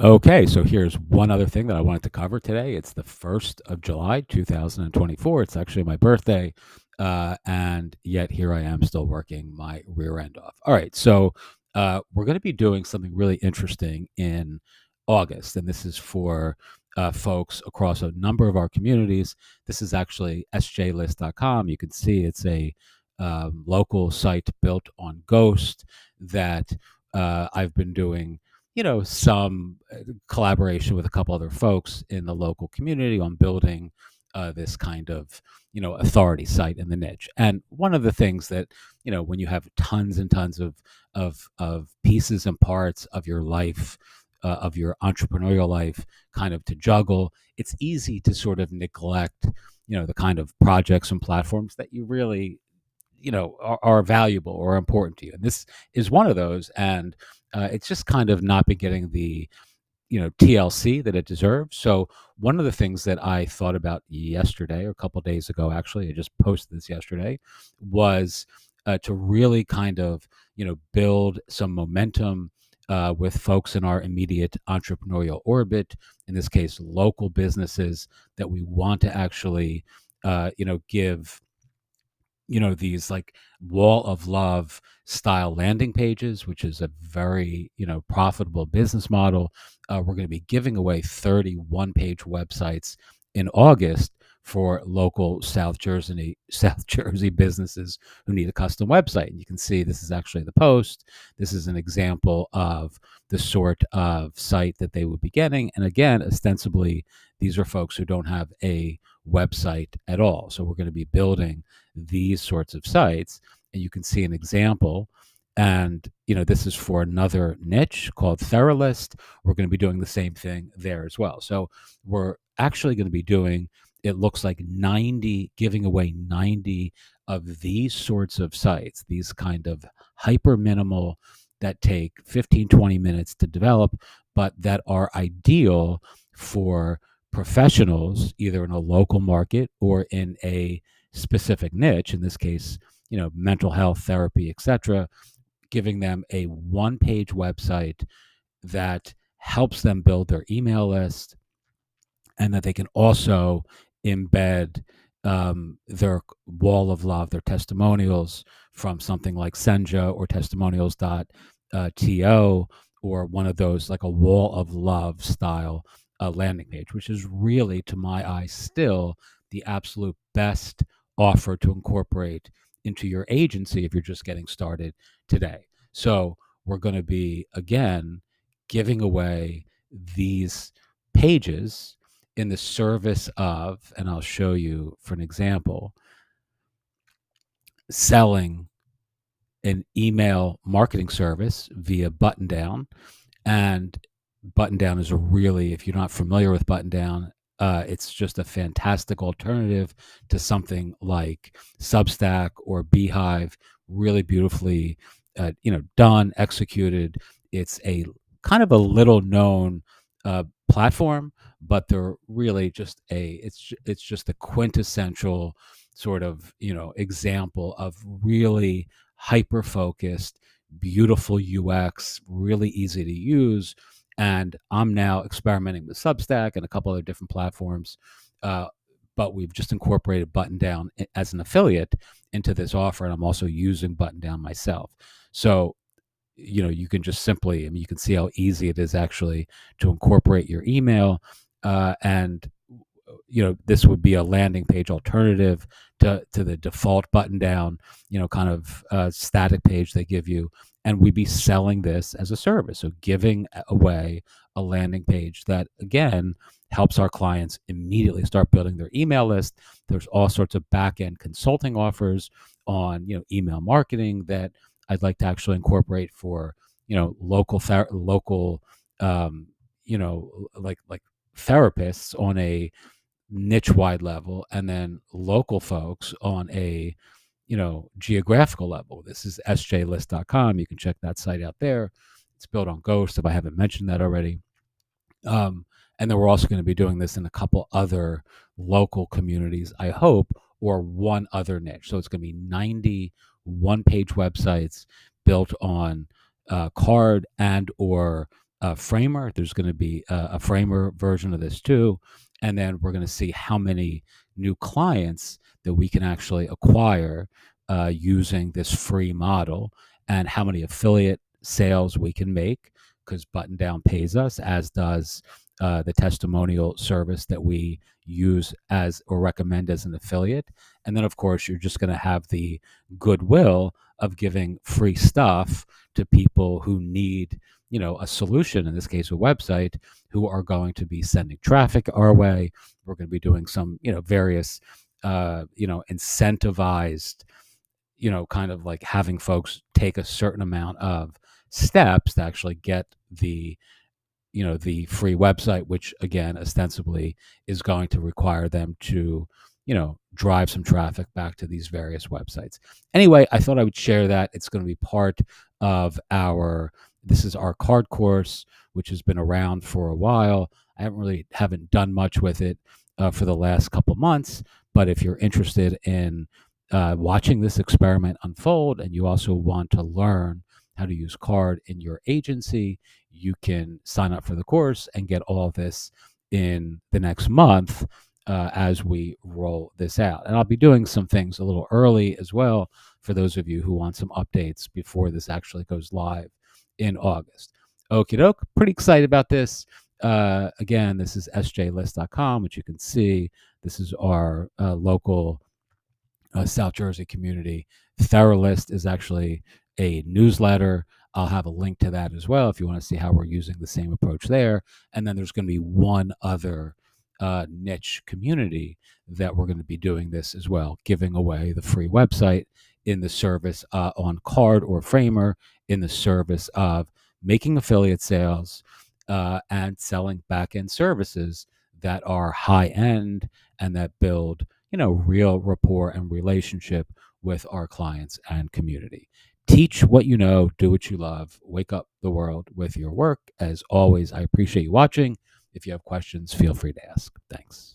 Okay, so here's one other thing that I wanted to cover today. It's the 1st of July, 2024. It's actually my birthday. And yet here I am still working my rear end off. All right, so we're going to be doing something really interesting in August, and this is for folks across a number of our communities. This is actually sjlist.com. You can see it's a local site built on Ghost that I've been doing some collaboration with a couple other folks in the local community on building this kind of, authority site in the niche. And one of the things that, when you have tons and tons of pieces and parts of your life, of your entrepreneurial life, kind of to juggle, it's easy to sort of neglect, the kind of projects and platforms that you really are valuable or important to you, and this is one of those. And it's just kind of not been getting the TLC that it deserves. So one of the things that I thought about yesterday, or a couple days ago, actually, I just posted this yesterday, was to really kind of build some momentum with folks in our immediate entrepreneurial orbit. In this case, local businesses that we want to actually give these like wall of love style landing pages, which is a very profitable business model. We're going to be giving away 31-page websites in August for local South Jersey businesses who need a custom website. And you can see this is actually the post. This is an example of the sort of site that they would be getting. And again, ostensibly, these are folks who don't have a website at all. So we're going to be building these sorts of sites, and you can see an example. And this is for another niche called Theralist. We're going to be doing the same thing there as well. So we're actually going to be doing, it looks like, giving away 90 of these sorts of sites, these kind of hyper minimal that take 15, 20 minutes to develop, but that are ideal for professionals either in a local market or in a specific niche, in this case, mental health, therapy, etc., giving them a one-page website that helps them build their email list, and that they can also embed their wall of love, their testimonials from something like Senja or testimonials.to, or one of those like a wall of love style landing page, which is really, to my eye, still the absolute best offer to incorporate into your agency if you're just getting started today. So we're going to be, again, giving away these pages in the service of, and I'll show you for an example, selling an email marketing service via Button Down. And Button Down is a really, if you're not familiar with Button Down, it's just a fantastic alternative to something like Substack or Beehive. Really beautifully, done, executed. It's a kind of a little known platform, but they're really just it's just a quintessential sort of example of really hyper focused, beautiful UX, really easy to use. And I'm now experimenting with Substack and a couple other different platforms. Uh, but we've just incorporated Button Down as an affiliate into this offer. And I'm also using Button Down myself. So, you can just simply, I mean, you can see how easy it is actually to incorporate your email. And this would be a landing page alternative to the default Button Down, kind of static page they give you. And we'd be selling this as a service. So giving away a landing page that, again, helps our clients immediately start building their email list. There's all sorts of back end consulting offers on, email marketing that I'd like to actually incorporate for, local, like therapists on a niche wide level, and then local folks on a geographical level. This is sjlist.com. You can check that site out there. It's built on Ghost, if I haven't mentioned that already. And then we're also going to be doing this in a couple other local communities, I hope, or one other niche. So it's going to be 90 one-page websites built on card and or Framer. There's going to be a Framer version of this too. And then we're going to see how many new clients that we can actually acquire using this free model, and how many affiliate sales we can make, because Button Down pays us, as does the testimonial service that we use as or recommend as an affiliate. And then, of course, you're just going to have the goodwill of giving free stuff to people who need, a solution, in this case a website, who are going to be sending traffic our way. We're going to be doing some, various incentivized, kind of like having folks take a certain amount of steps to actually get the free website, which again ostensibly is going to require them to drive some traffic back to these various websites. Anyway, I thought I would share that. It's going to be part of this is our card course, which has been around for a while. I haven't done much with it for the last couple months, but if you're interested in watching this experiment unfold, and you also want to learn how to use card in your agency, you can sign up for the course and get all of this in the next month as we roll this out. And I'll be doing some things a little early as well for those of you who want some updates before this actually goes live in August. Okie doke. Pretty excited about this. Again, this is sjlist.com, which you can see. This is our local South Jersey community. TheraList is actually a newsletter. I'll have a link to that as well if you want to see how we're using the same approach there. And then there's going to be one other niche community that we're going to be doing this as well, giving away the free website in the service on Card or Framer, in the service of making affiliate sales and selling back-end services that are high-end and that build real rapport and relationship with our clients and community. Teach what you know, do what you love, wake up the world with your work. As always, I appreciate you watching. If you have questions, feel free to ask. Thanks.